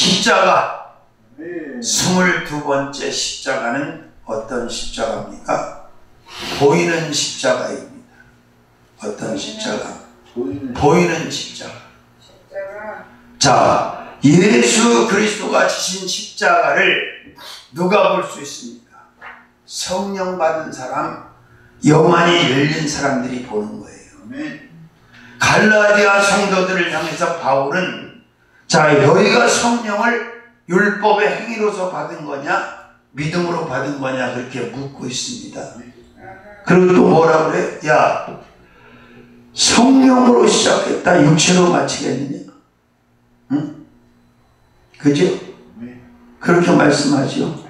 십자가, 22번째 십자가는 어떤 십자가입니까? 보이는 십자가입니다. 어떤 십자가? 보이는 십자가. 자, 예수 그리스도가 지신 십자가를 누가 볼 수 있습니까? 성령 받은 사람, 영안이 열린 사람들이 보는 거예요. 갈라디아 성도들을 향해서 바울은, 자, 너희가 성령을 율법의 행위로서 받은 거냐 믿음으로 받은 거냐 그렇게 묻고 있습니다. 그리고 또 뭐라 그래? 야, 성령으로 시작했다 육체로 마치겠느냐? 응? 그죠? 그렇게 말씀하죠.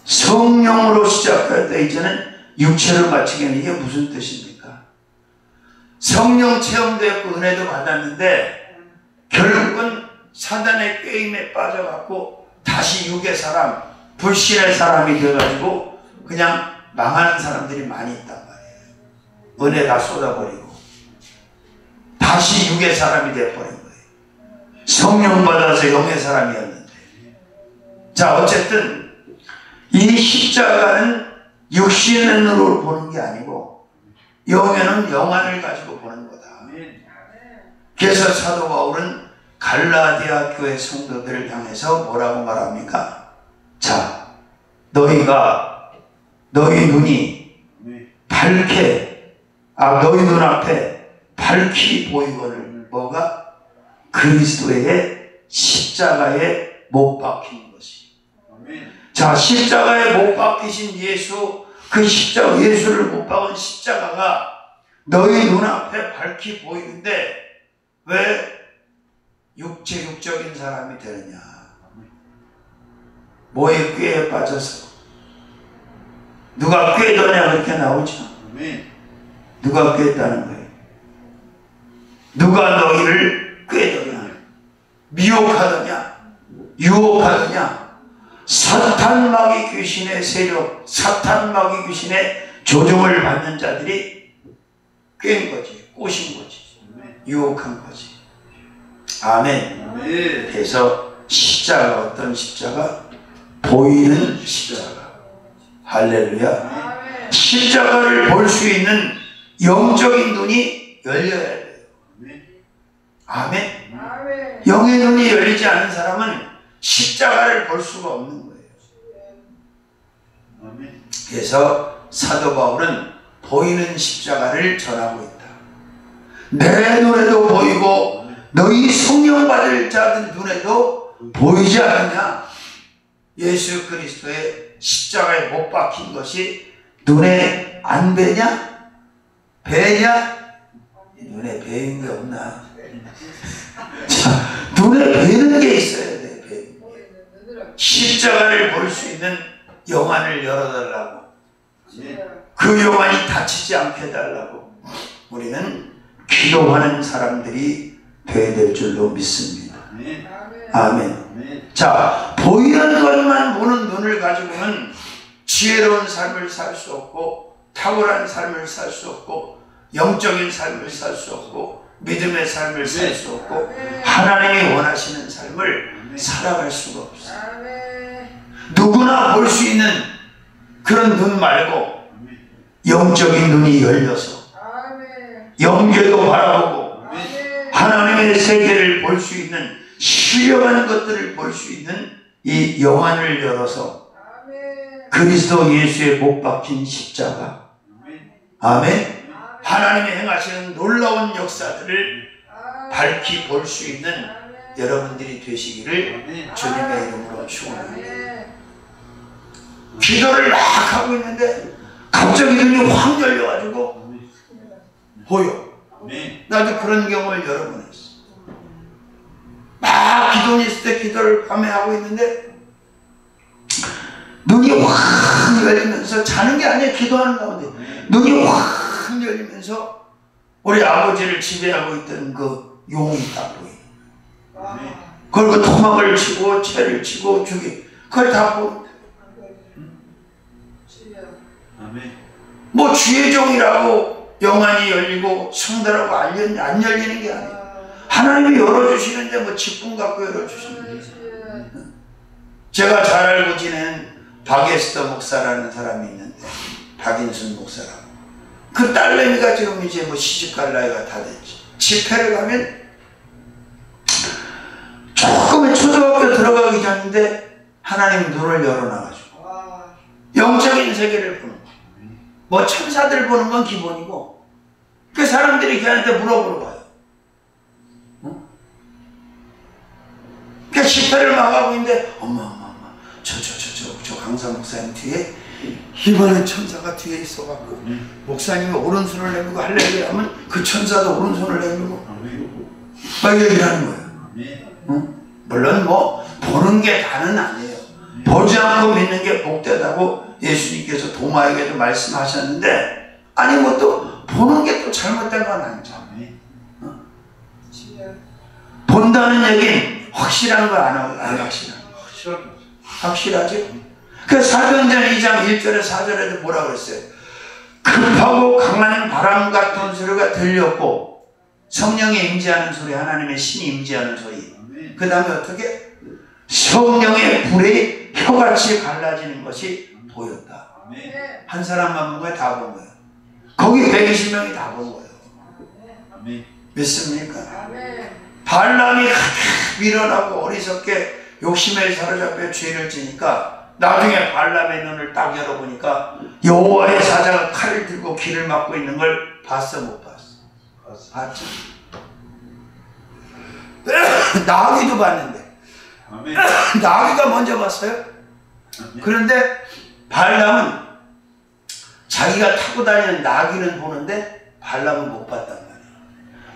성령으로 시작했다 이제는 육체로 마치겠느냐? 이게 무슨 뜻입니까? 성령 체험도 했고 은혜도 받았는데 결국은 사단의 꾀임에 빠져갖고 다시 육의 사람, 불신의 사람이 돼가지고 그냥 망하는 사람들이 많이 있단 말이에요. 은혜 다 쏟아버리고 다시 육의 사람이 돼버린 거예요. 성령 받아서 영의 사람이었는데. 자, 어쨌든 이 십자가는 육신의 눈으로 보는 게 아니고 영에는 영안을 가지고 보는 거다. 그래서 사도 바울은 갈라디아 교회 성도들을 향해서 뭐라고 말합니까? 자, 너희 눈이 밝게, 너희 눈앞에 밝히 보이거늘 뭐가? 그리스도의 십자가에 못 박힌 것이. 자, 십자가에 못 박히신 예수, 그 십자가, 예수를 못 박은 십자가가 너희 눈앞에 밝히 보이는데 왜 육적인 사람이 되느냐? 뭐에 꾀에 빠져서 누가 꾀더냐 그렇게 나오죠. 누가 꾀했다는 거예요? 누가 너희를 꾀더냐? 미혹하더냐? 유혹하더냐? 사탄 마귀 귀신의 세력, 사탄 마귀 귀신의 조종을 받는 자들이 꾀인 거지, 꼬신 거지, 유혹한 거지. 아멘. 그래서 십자가, 어떤 십자가? 보이는 십자가. 할렐루야. 십자가를 볼 수 있는 영적인 눈이 열려야 돼요. 아멘. 영의 눈이 열리지 않은 사람은 십자가를 볼 수가 없는 거예요. 그래서 사도 바울은 보이는 십자가를 전하고 있다. 내 눈에도 보이고 너희 성령 받을 자들 눈에도 보이지 않느냐? 예수 그리스도의 십자가에 못 박힌 것이 눈에 안 뵈냐? 뵈냐? 눈에 뵈는 게 없나? 자, 눈에 뵈는 게 있어야 돼. 십자가를 볼 수 있는 영안을 열어달라고. 그 영안이 닫히지 않게 해달라고 우리는 기도하는 사람들이 되어야 될 줄로 믿습니다. 아멘. 자, 보이는 것만 보는 눈을 가지고는 지혜로운 삶을 살 수 없고 탁월한 삶을 살 수 없고 영적인 삶을 살 수 없고 믿음의 삶을 살 수 없고 하나님이 원하시는 삶을 살아갈 수가 없어요. 누구나 볼 수 있는 그런 눈 말고 영적인 눈이 열려서 영계도 바라보고 하나님의 세계를 볼 수 있는, 신령한 것들을 볼 수 있는 이 영안을 열어서 그리스도 예수의 못 박힌 십자가, 아멘, 하나님이 행하시는 놀라운 역사들을 밝히 볼 수 있는 여러분들이 되시기를 주님의 이름으로 축원합니다. 기도를 막 하고 있는데 갑자기 눈이 확 열려가지고 보여. 나도 그런 경험을 여러 번 했어. 막 기도는 있을 때 기도를 밤에 하고 있는데 눈이 확 열리면서, 자는 게 아니야, 기도하는 가운데 눈이 확 열리면서 우리 아버지를 지배하고 있던 그 용이 딱 보여. 그리고 토막을 치고 채를 치고 죽이, 그걸 다 보는데 뭐 주의 종이라고 영안이 열리고 성도라고 안 열리는 게 아니에요. 하나님이 열어주시는데 뭐 직분 갖고 열어주시는데 제가 잘 알고 지낸 박에스더 목사라는 사람이 있는데, 박인순 목사라고. 그 딸내미가 지금 이제 뭐 시집갈 나이가 다 됐지. 집회를 가면 조금의 초등학교 들어가기 전인데 하나님 눈을 열어놔가지고 영적인 세계를 보는 거야. 뭐 천사들 보는 건 기본이고, 그 사람들이 걔한테 물어보러 가요. 그 집회를 막 하고 있는데, 엄마, 저 강사 목사님 뒤에 이번에 천사가 뒤에 있어갖고 목사님이 오른손을 내밀고 할렐루야 하면 그 천사도 오른손을 내밀고 막 얘기를 하는 거예요. 물론 뭐 보는 게 다는 아니에요. 보지 않고 믿는 게 복되다고 예수님께서 도마에게도 말씀하셨는데, 아니 뭐 또 보는 게 또 잘못된 건 아니죠. 본다는 얘기는 확실한 거 안 확실한 거? 확실하죠? 그 사도행전 2장 1절에 4절에도 뭐라 그랬어요? 급하고 강한 바람 같은 소리가 들렸고, 성령의 임재하는 소리, 하나님의 신이 임재하는 소리. 그 다음에 어떻게? 성령의 불이 혀같이 갈라지는 것이 보였다. 한 사람만 본 거예요? 다 본 거예요? 거기 120명이 다 본 거예요. 믿습니까? 발람이 밀어나고 어리석게 욕심에 사로잡혀 죄를 지니까, 나중에 발람의 눈을 딱 열어보니까 여호와의 사자가 칼을 들고 길을 막고 있는 걸 봤어, 못 봤어? 봤죠? 나귀도 봤는데 나귀가 먼저 봤어요. 그런데 발람은 자기가 타고 다니는 나귀는 보는데 발람은 못 봤단 말이야.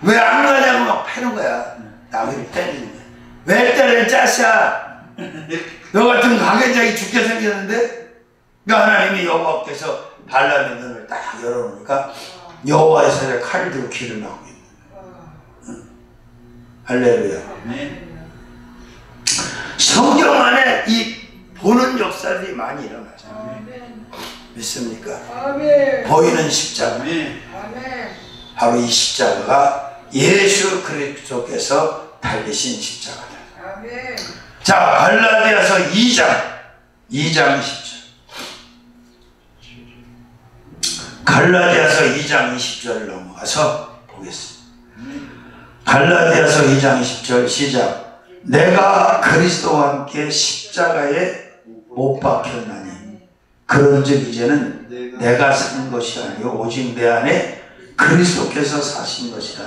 왜 안 가냐고 막 패는 거야. 나귀를 때리는 거야. 왜 때려, 짜샤? 너 같은 가견자이 죽게 생겼는데? 그러니까 하나님이 여호와께서 발람의 눈을 딱 열어놓으니까 여호와의 사자가 칼을 들고 길을 막고 있는 거야. 할렐루야. 성경 안에 이 보는 역사들이 많이 일어나잖아요. 믿습니까? 보이는 십자가. 바로 이 십자가가 예수 그리스도께서 달리신 십자가다. 자, 갈라디아서 2장 20절. 갈라디아서 2장 20절을 넘어가서 보겠습니다. 갈라디아서 2장 20절 시작. 내가 그리스도와 함께 십자가에 못 박혔나니 그런즉 이제는 내가 사는 것이 아니요 오직 내 안에 그리스도께서 사신 것이라.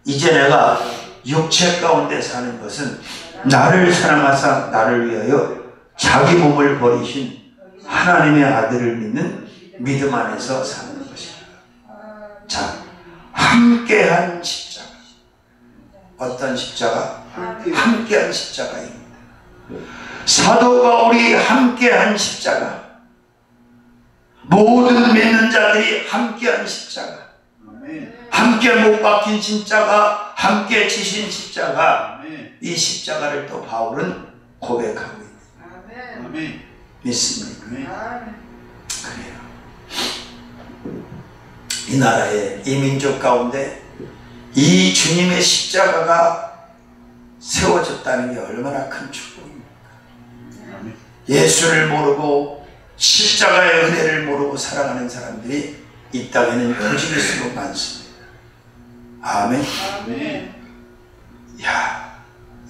이제 내가 육체 가운데 사는 것은 나를 사랑하사 나를 위하여 자기 몸을 버리신 하나님의 아들을 믿는 믿음 안에서 사는 것이라. 자, 함께한 십자가. 어떤 십자가? 함께한 십자가입니다. 사도 바울이 함께한 십자가. 모든 믿는 자들이 함께한 십자가. 함께 못 박힌 십자가, 함께 지신 십자가. 이 십자가를 또 바울은 고백하고 있습니다. 믿습니까? 그래요. 이 나라의 이 민족 가운데 이 주님의 십자가가 세워졌다는 게 얼마나 큰 축복입니까? 예수를 모르고 십자가의 은혜를 모르고 살아가는 사람들이 이 땅에는 부지기수로 많습니다. 아멘. 야,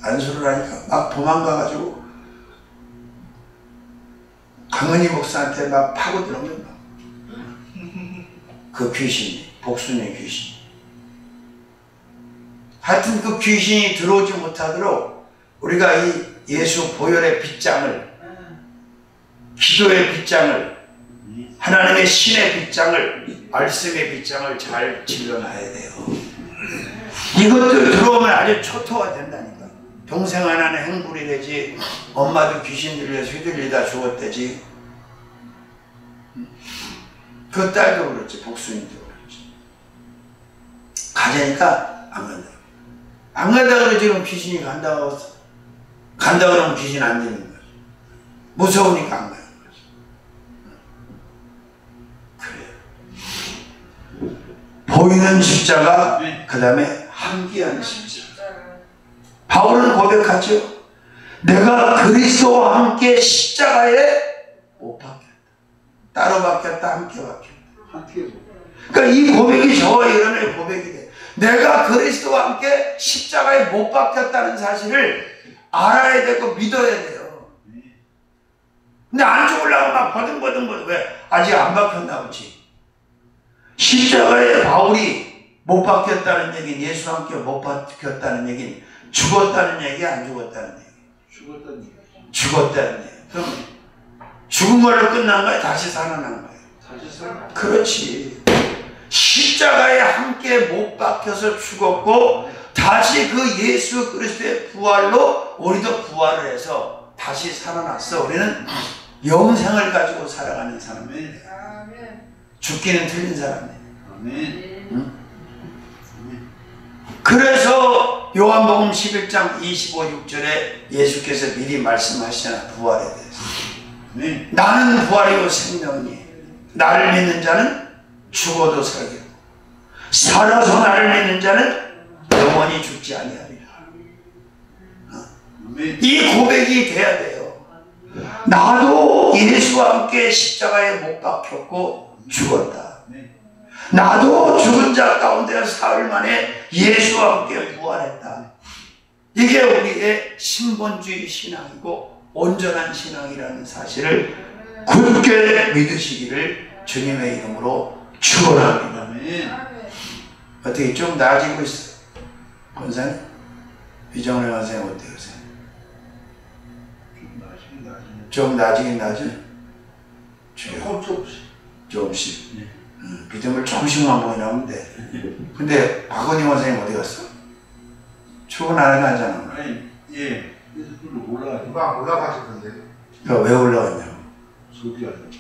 안수를 하니까 막 도망가가지고 강은희 목사한테 막 파고들면 막 그 귀신이, 복순의 귀신. 하여튼 그 귀신이 들어오지 못하도록 우리가 이 예수 보혈의 빗장을, 기도의 빗장을, 하나님의 신의 빗장을, 말씀의 빗장을 잘 질러놔야 돼요. 이것들 들어오면 아주 초토화 된다니까. 동생 하나는 행불이 되지, 엄마도 귀신 들려서 휘둘리다 죽었대지. 그 딸도 그렇지, 복순이도 그렇지. 가자니까 안 간다. 안 간다 그러지. 지금 귀신이 간다 그러면 귀신 안 되는 거지. 무서우니까 안 가는 거지. 그래요. 보이는 십자가, 그 다음에 함께하는 십자가. 바울은 고백하죠. 내가 그리스도와 함께 십자가에 못 박혔다. 따로 박혔다, 함께 박혔다. 그러니까 이 고백이 저와 여러분의 고백이 돼. 내가 그리스도와 함께 십자가에 못 박혔다는 사실을 알아야 되고 믿어야 돼요. 근데 안 죽으려고 막 버둥버둥 왜? 아직 안 박혔나 보지. 십자가에 바울이 못 박혔다는 얘기는 예수와 함께 못 박혔다는 얘기는 죽었다는 얘기, 안 죽었다는 얘기? 죽었다는 얘기. 그럼 죽은 걸로 끝난 거야? 다시 살아난 거야? 그렇지. 십자가에 함께 못 박혀서 죽었고 다시 그 예수 그리스도의 부활로 우리도 부활을 해서 다시 살아났어. 우리는 영생을 가지고 살아가는 사람이에요. 죽기는 틀린 사람이에요. 응? 그래서 요한복음 11장 25, 6절에 예수께서 미리 말씀하시잖아. 부활에 대해서. 나는 부활이요 생명이에요. 나를 믿는 자는 죽어도 살겠고 살아서 나를 믿는 자는 영원히 죽지 아니하리라. 이 고백이 돼야 돼요. 나도 예수와 함께 십자가에 못 박혔고 죽었다. 나도 죽은 자 가운데 사흘 만에 예수와 함께 부활했다. 이게 우리의 신본주의 신앙이고 온전한 신앙이라는 사실을 굳게 믿으시기를 주님의 이름으로 축원합니다. 어떻게 좀 나아지고 있어요? 권사님? 이정래 선생님 어때요? 좀 나아지긴 나아져? 조금씩. 믿음을 조금씩만 보이나면 돼. 근데 박원희 선생님 어디 갔어? 출근 안 하잖아. 아니, 예. 그래서 올라가죠. 금방 올라가셨던데. 그러니까 왜 올라갔냐고. 소리 안 났죠.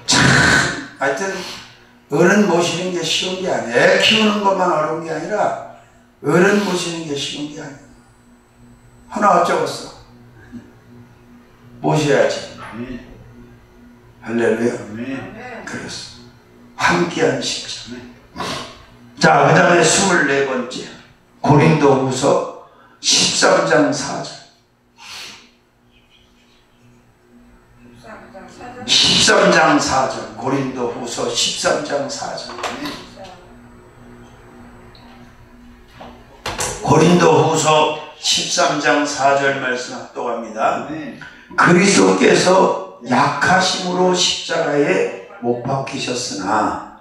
참, 하여튼 어른 모시는 게 쉬운 게 아니야. 애 키우는 것만 어려운 게 아니라 어른 모시는 게 쉬운 게 아니야. 하나 어쩌겠어. 모셔야지. 할렐루야. 그랬어. 함께한 십자. 자, 그 다음에 24번째 고린도후서 13장 4절. 13장 4절. 고린도후서 13장 4절. 고린도후서 13장 4절 말씀 합독합니다. 그리스도께서 약하심으로 십자가에 못 박히셨으나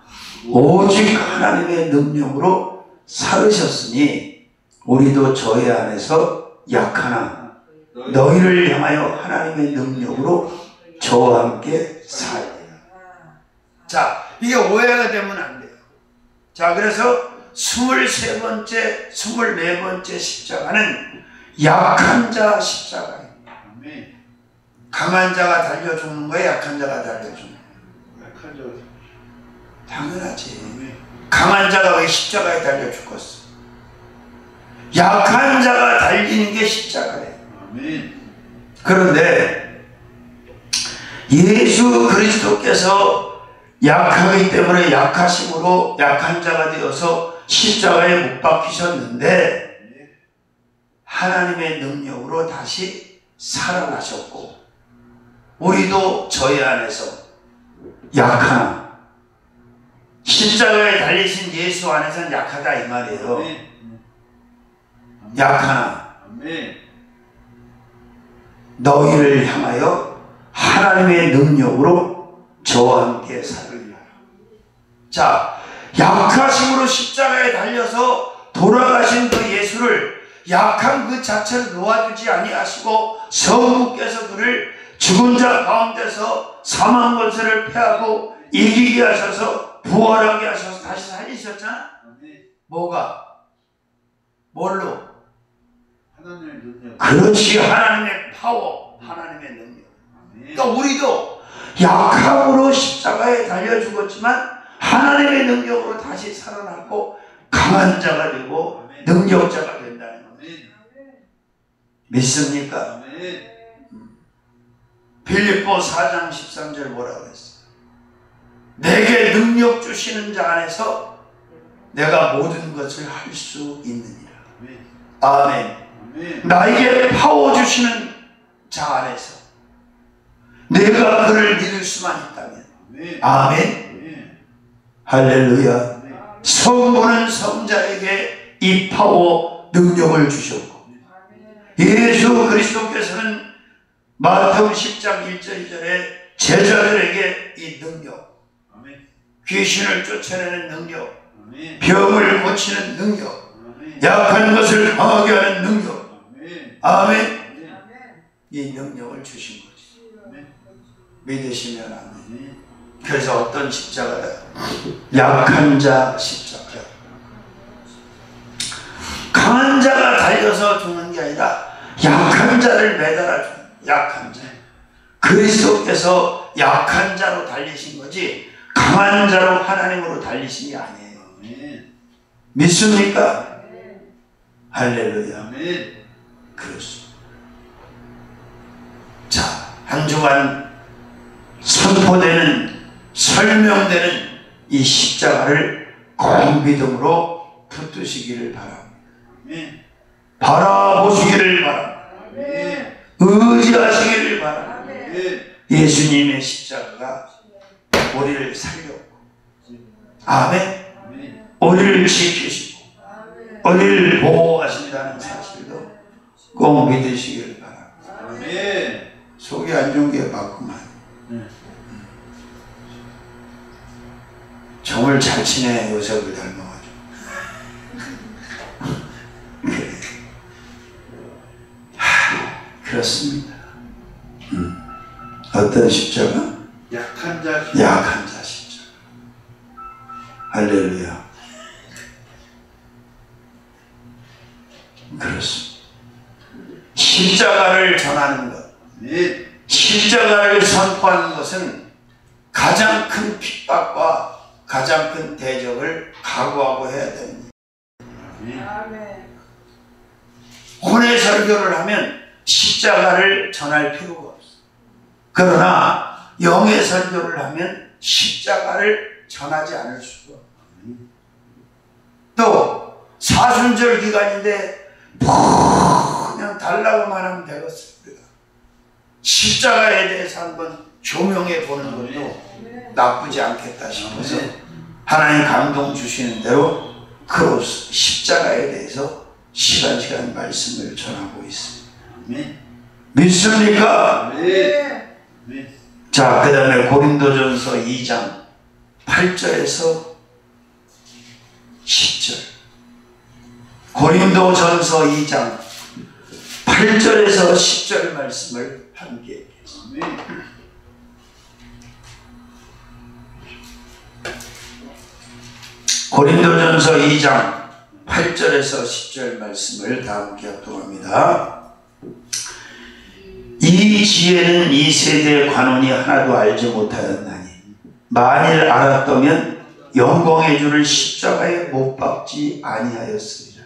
오직 하나님의 능력으로 살으셨으니 우리도 저희 안에서 약하나 너희를 향하여 하나님의 능력으로 저와 함께 살리라. 자, 이게 오해가 되면 안 돼요. 자, 그래서 23번째, 24번째 십자가는 약한 자 십자가입니다. 강한 자가 달려 죽는 거야? 약한 자가 달려 죽는 거야? 약한 자. 당연하지. 강한 자가 왜 십자가에 달려 죽었어? 약한 자가 달리는 게 십자가예요. 그런데 예수 그리스도께서 약하기 때문에 약하심으로 약한 자가 되어서 십자가에 못 박히셨는데 하나님의 능력으로 다시 살아나셨고 우리도 저희 안에서 약하나 십자가에 달리신 예수 안에서는 약하다 이 말이에요. 약하나 너희를 향하여 하나님의 능력으로 저와 함께 살으리라. 자, 약하심으로 십자가에 달려서 돌아가신 그 예수를 약한 그 자체를 놓아주지 아니하시고 성부께서 그를 죽은 자 가운데서 사망 권세를 패하고 이기게 하셔서 부활하게 하셔서 다시 살리셨잖아. 뭐가? 뭘로? 하나님의 능력. 그렇지. 하나님의 파워, 하나님의 능력. 그러니까 우리도 약함으로 십자가에 달려 죽었지만 하나님의 능력으로 다시 살아나고 강한 자가 되고 능력자가 된다는 겁니다. 믿습니까? 빌립보 4장 13절 뭐라고 했어? 내게 능력 주시는 자 안에서 내가 모든 것을 할 수 있느니라. 아멘. 나에게 파워 주시는 자 안에서 내가 그를 믿을 수만 있다면 아멘. 할렐루야. 성부는 성자에게 이 파워 능력을 주셨고 예수 그리스도께서는 마태복음 10장 1절 2절에 제자들에게 이 능력, 귀신을 쫓아내는 능력, 병을 고치는 능력, 약한 것을 강하게 하는 능력, 아멘. 이 능력을 주신 거지. 믿으시면 아멘. 그래서 어떤 십자가다? 약한 자 십자가. 강한 자가 달려서 죽는 게 아니라 약한 자를 매달아 주는 약한 자. 그리스도께서 약한 자로 달리신 거지 강한 자로 하나님으로 달리신 게 아니에요. 믿습니까? 할렐루야. 그렇습니다. 자, 한 주간 선포되는 설명되는 이 십자가를 꼭 믿음으로 붙드시기를 바랍니다. 바라보시기를 바랍니다. 의지하시기를 바랍니다. 예수님의 십자가가 우리를 살렸고 아멘. 우리를 지키시고 우리를 보호하신다는 사실도 꼭 믿으시기를 바랍니다. 속이 안 좋은 게 맞구만. 정을 잘 치네. 요셉을 닮아가지고. 그래. 그렇습니다. 어떤 십자가? 약한 자 약한 자 십자가. 할렐루야. 그렇습니다. 십자가를 전하는 것, 십자가를 선포하는 것은 가장 큰 핍박과 가장 큰 대적을 각오하고 해야 됩니다. 혼의 설교를 하면 십자가를 전할 필요가 없어. 그러나 영의 설교를 하면 십자가를 전하지 않을 수가 없어. 또 사순절 기간인데 그냥 달라고만 하면 되겠습니다. 십자가에 대해서 한번 조명해 보는 것도 나쁘지 않겠다 싶어서 하나님 감동 주시는 대로 그 십자가에 대해서 시간 말씀을 전하고 있습니다. 믿습니까? 자, 그 다음에 고린도전서 2장 8절에서 10절. 고린도전서 2장 8절에서 10절 말씀을 함께 읽겠습니다. 고린도전서 2장 8절에서 10절 말씀을 다 함께 합독합니다. 이 지혜는 이 세대의 관원이 하나도 알지 못하였나니 만일 알았다면 영광의 주를 십자가에 못 박지 아니하였으리라.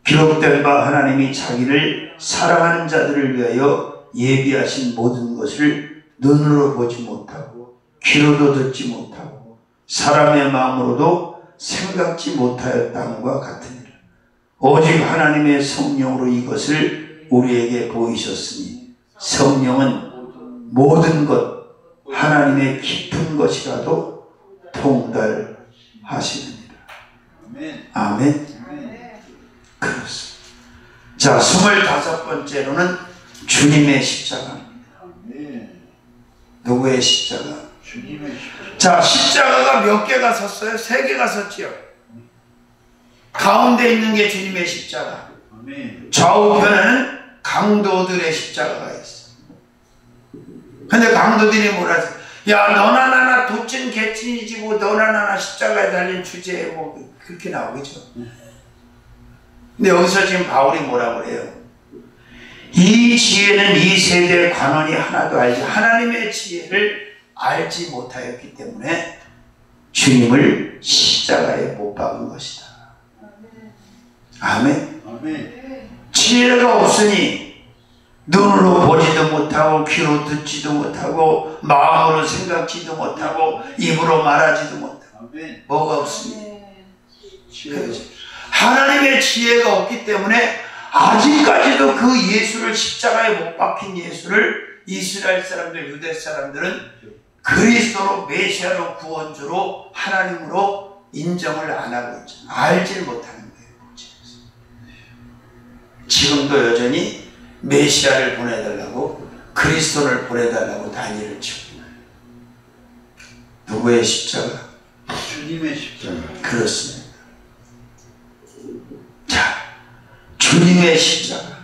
기록된 바 하나님이 자기를 사랑하는 자들을 위하여 예비하신 모든 것을 눈으로 보지 못하고 귀로도 듣지 못하고 사람의 마음으로도 생각지 못하였다함과 같으니라. 오직 하나님의 성령으로 이것을 우리에게 보이셨으니 성령은 모든 것 하나님의 깊은 것이라도 통달하시느니라. 아멘. 그렇습니다. 자, 25번째로는 주님의 십자가입니다. 누구의 십자가? 주님의 십자가. 자, 십자가가 몇 개가 섰어요? 3개가 섰지요. 가운데 있는 게 주님의 십자가. 좌우편에는 강도들의 십자가가 있어. 근데 강도들이 뭐라 하지? 야, 너나 나나 도찐 개찐이지 뭐 너나 나나 십자가에 달린 주제에 뭐 그렇게 나오겠죠. 근데 여기서 지금 바울이 뭐라고 그래요? 이 지혜는 이 세대의 관원이 하나도 알지 하나님의 지혜를 알지 못하였기 때문에 주님을 십자가에 못 박은 것이다. 아멘. 아멘. 지혜가 없으니 눈으로 보지도 못하고 귀로 듣지도 못하고 마음으로 생각지도 못하고 입으로 말하지도 못하고 뭐가 없으니 하나님의 지혜가 없기 때문에 아직까지도 그 예수를 십자가에 못 박힌 예수를 이스라엘 사람들, 유대 사람들은 그리스도로 메시아로 구원주로 하나님으로 인정을 안 하고 있죠. 알질 못하는 거예요. 지금도 여전히 메시아를 보내달라고 그리스도를 보내달라고 난리를 치고 있나요? 누구의 십자가? 주님의 십자가. 그렇습니다. 자, 주님의 십자가.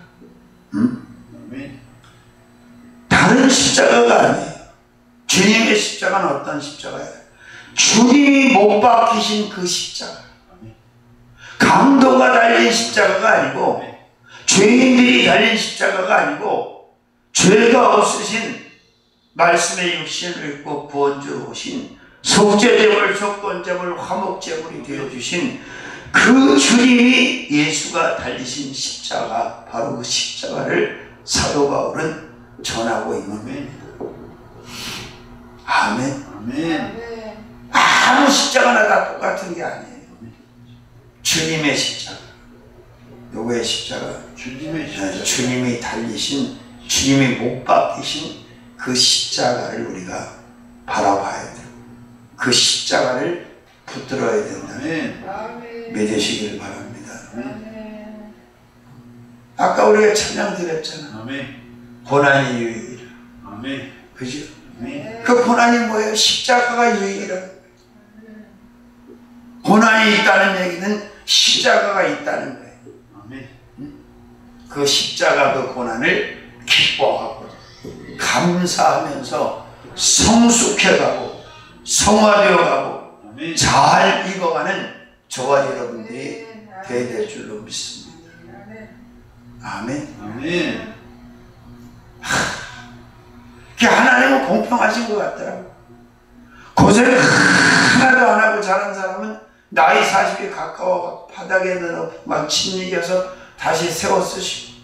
아멘. 다른 십자가가 아니에요. 주님의 십자가는 어떤 십자가예요? 주님이 못 박히신 그 십자가. 강도가 달린 십자가가 아니고, 죄인들이 달린 십자가가 아니고, 죄가 없으신 말씀의 육신을 입고 구원주로 오신 속죄제물, 속건제물, 화목제물이 되어주신 그 주님이 예수가 달리신 십자가, 바로 그 십자가를 사도 바울은 전하고 있는 겁니다. 아멘. 아멘. 아무 십자가나 다 똑같은 게 아니에요. 주님의 십자가. 누구의 십자가? 주님의 십자가. 주님이 달리신, 주님이 못 박히신 그 십자가를 우리가 바라봐야 돼요. 그 십자가를 붙들어야 된다. 아멘. 믿으시길 바랍니다. 아멘. 아까 우리가 찬양 드렸잖아. 아멘. 고난이 유익이라. 아멘. 그죠? 아멘. 그 고난이 뭐예요? 십자가가 유익이라. 고난이 있다는 얘기는 십자가가 있다는 거예요. 아멘. 그 십자가 그 고난을 기뻐하고 감사하면서 성숙해가고 성화되어가고 아멘. 잘 익어가는 저와 여러분들이 되어야 될 줄로 믿습니다. 아멘. 아멘. 하나님은 공평하신 것 같더라고. 고생 하나도 안 하고 자란 사람은 나이 40이 가까워 바닥에 막 짓이겨서 다시 세워 쓰시고,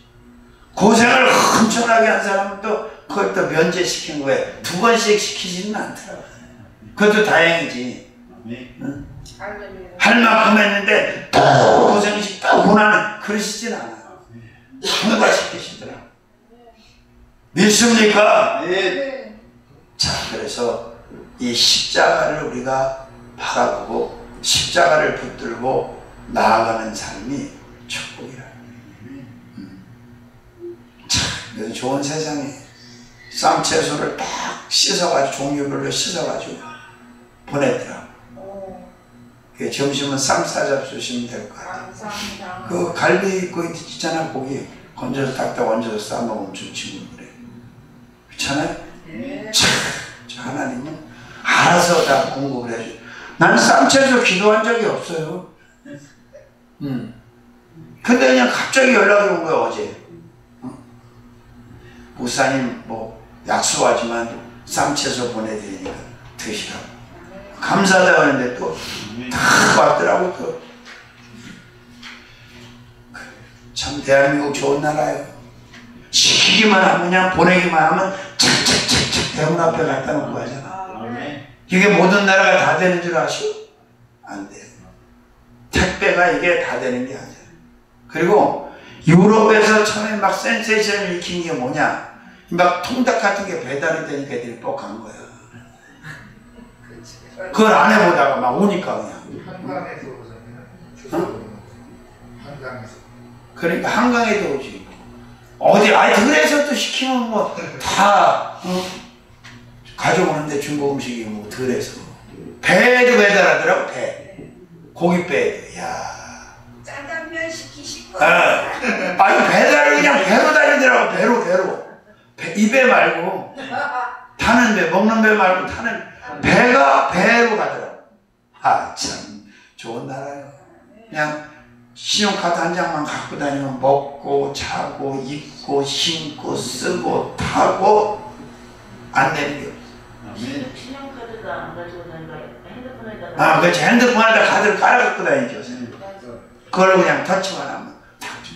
고생을 엄청나게 한 사람은 또 그걸 또 면제시킨 거예요. 2번씩 시키지는 않더라고요. 그것도 다행이지. 응? 할 만큼 했는데 또 고생식 또 고난을 그러시진 않아요. 통과시키시더라고요. 믿습니까? 아멘. 자, 그래서 이 십자가를 우리가 바라보고 십자가를 붙들고 나아가는 삶이 축복이라. 참, 요즘 좋은 세상에 쌈 채소를 딱 씻어가지고 종류별로 씻어가지고 보내더라고. 그 점심은 쌈 싸 주시면 될 것 같아요. 감사합니다. 그 갈비 그 있잖아, 고기 건져서 딱딱 얹어서 싸 먹으면 좋지 그래. 그렇잖아요? 네. 참, 저 하나님은 알아서 다 공급을 해줘. 난 쌈채소 기도한 적이 없어요. 근데 그냥 갑자기 연락이 온 거야, 어제. 목사님 뭐 약속하지만 쌈채소 보내드리니까 드시라고. 감사하다 하는데 또 다 왔더라고. 또. 참 대한민국 좋은 나라예요. 시키기만 하면, 그냥 보내기만 하면 착착착착 대문 앞에 갖다 놓고 가잖아. 이게 모든 나라가 다 되는 줄 아시오? 안 돼요. 택배가 이게 다 되는 게 아니야. 그리고 유럽에서 처음에 막 센세이션을 일으킨 게 뭐냐, 막 통닭 같은 게 배달이 되니까 애들이 뻑한 거야. 그걸 안 해보다가 막 오니까 그냥. 한강에서 오잖아요. 한강에서. 그러니까 한강에도 오지. 어디, 아니, 들에서 또 시키면 뭐 다 가져오는데 중국 음식이 뭐 들에서. 배도 배달하더라고, 배. 고기 배도. 야. 짜장면 시키시고. 아니, 배달을 그냥 배로 다니더라고, 배로. 이 배 말고. 타는 배, 먹는 배 말고 타는 배가 배로 가더라고. 아, 참, 좋은 나라예요. 그냥 신용카드 한 장만 갖고 다니면 먹고, 자고, 입고, 신고, 쓰고, 타고, 안 되는 게 없어. 신용카드도 안 가지고 다니까 핸드폰에다가. 아, 그렇지. 핸드폰에다 카드를 깔아 갖고 다니죠. 그걸 그냥 터치만 하면 다 줘.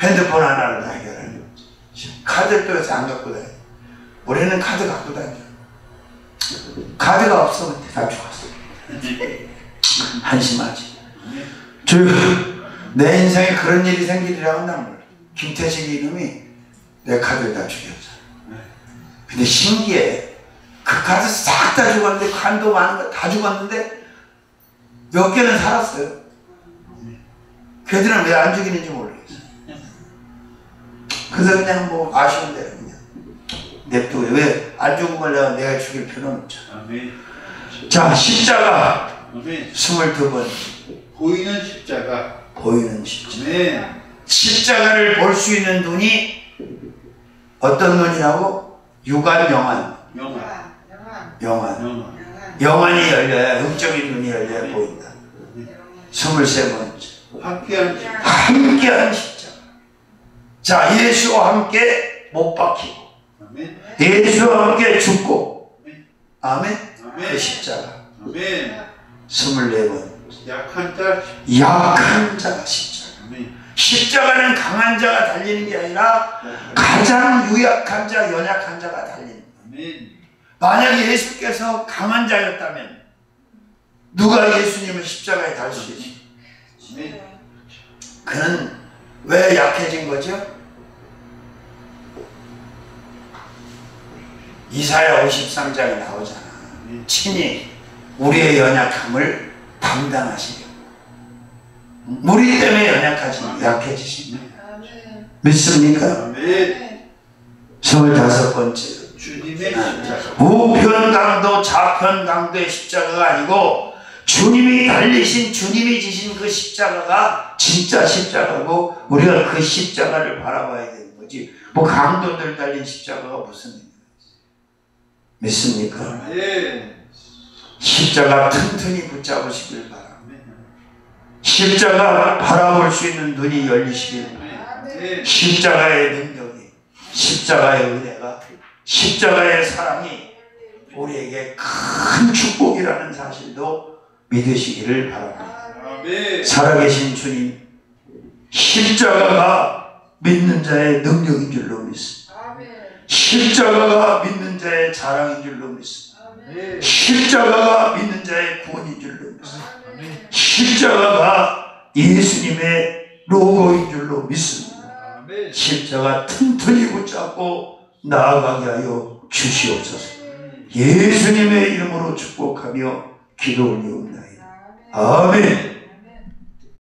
핸드폰 하나로 다 해결하는 거지. 카드를 빼서 안 갖고 다녀. 우리는 카드 갖고 다녀. 카드가 없으면 다 죽었어. 한심하지. 내 인생에 그런 일이 생기리라고 난 몰라. 김태식 이놈이 내 카드를 다 죽였잖아. 근데 신기해. 그 카드 싹 다 죽었는데, 간도 많은 거 다 죽었는데 몇 개는 살았어요. 걔들은 왜 안 죽이는지 모르겠어. 그래서 그냥 뭐 아쉬운 대로 그냥 냅두고, 왜 안 죽은 걸 내가 죽일 필요는 없잖아. 자, 십자가 22번. 보이는 십자가. 보이는 십자가. 아멘. 십자가를 볼 수 있는 눈이 어떤 눈이라고? 유관, 영안. 영화. 영안. 영화. 영안이 열려야, 영적인 눈이 열려야 보인다. 23번째. 함께한 십자가. 함께한 십자가. 자, 예수와 함께 못 박히고, 아멘. 예수와 함께 죽고, 아멘. 아멘. 그 십자가. 아멘. 24번. 약한 자. 약한 자가 십자가. 아멘. 십자가는 강한 자가 달리는 게 아니라 가장 유약한 자, 연약한 자가 달리는 거예요. 아멘. 만약에 예수께서 강한 자였다면 누가 예수님을 십자가에 달 수 있지? 아멘. 그는 왜 약해진 거죠? 이사야 53장에 나오잖아. 친히 우리의 연약함을 담당하시려. 우리 때문에 약해지십니다. 믿습니까? 아멘. 25번째. 주님의 십자가. 우편 강도 좌편 강도의 십자가가 아니고 주님이 달리신, 주님이 지신 그 십자가가 진짜 십자가고, 우리가 그 십자가를 바라봐야 되는 거지. 뭐 강도들 달린 십자가가 무슨 의미가 있어요? 믿습니까? 아멘. 십자가 튼튼히 붙잡으시길 바랍니다. 아멘. 십자가 바라볼 수 있는 눈이 열리시길 바랍니다. 아멘. 십자가의 능력이, 십자가의 은혜가, 십자가의 사랑이 우리에게 큰 축복이라는 사실도 믿으시기를 바랍니다. 아멘. 살아계신 주님, 십자가가 믿는 자의 능력인 줄로 믿습니다. 십자가가 믿는 자의 자랑인 줄로 믿습니다. 아멘. 십자가가 믿는 자의 구원인 줄로 믿습니다. 아멘. 십자가가 예수님의 로고인 줄로 믿습니다. 아멘. 십자가 튼튼히 붙잡고 나아가게 하여 주시옵소서. 예수님의 이름으로 축복하며 기도 올리옵나이다. 아멘.